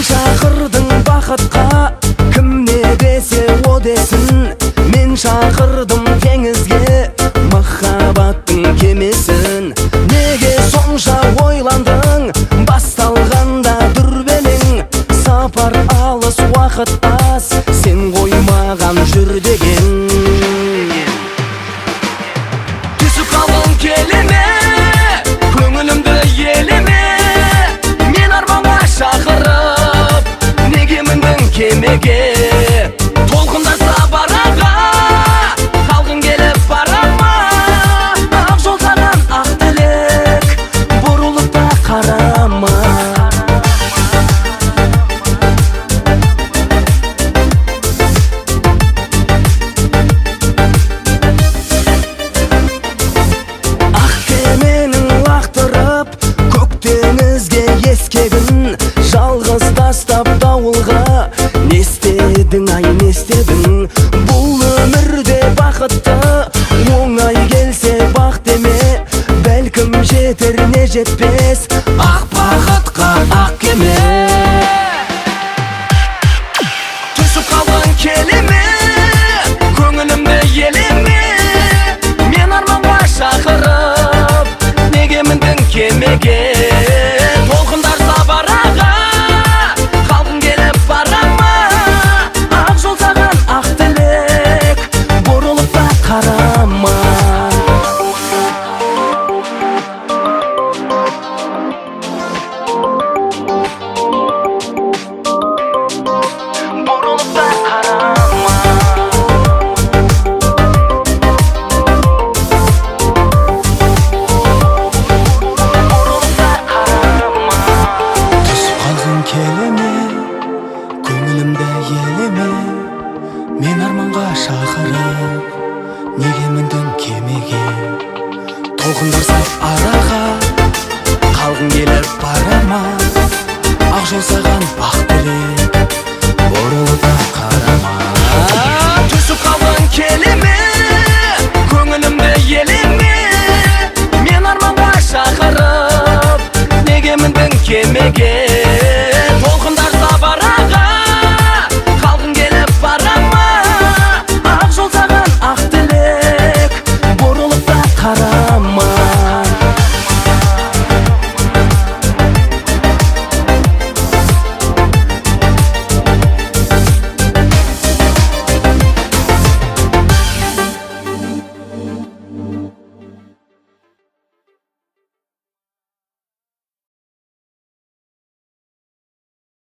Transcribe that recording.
Шақырдың бақытқа, кім не десе о десін. Мен шақырдым теңізге, махаббаттың кемесін. Неге сонша ойландың, басталғанда дүрбелең. Сапар алыс, уақыт аз, сен қоймаған жүр деген. Түсіп қалдың келеме, көңілімді елеме. Мен арманға шақырып, неге міндің кемеге? Толқындарса бараға, қалғың келіп барама. Ақ жол саған ақ тілек, бұрылып та қарама. Ақ кеменің лақтырып, көк теңізге ескегін. Жалғыз тастап дауылға, не істедің, ай не істедің? Бұл өмірде бақытты, оңай келсе бақ деме. Бәлкім жетер не жетпес, ақ бақытқа ақ кеме. Түсіп қалдың келеме, көңілімді елеме. Мен арманға шақырып, неге міндің кемеге? Толқындарса бараға, қалғың келіп барама. Ақ жол саған ақ тілек, бұрылып та қарама. Бұрылып та қарама. Түсіп қалдың келеме, көңілімді елеме. Мен арманға шақырып, неге міндің кемеге? Толқындарса араға, қалғың келіп барама. Ақ жол саған ақ тілек, бұрылып та қарама.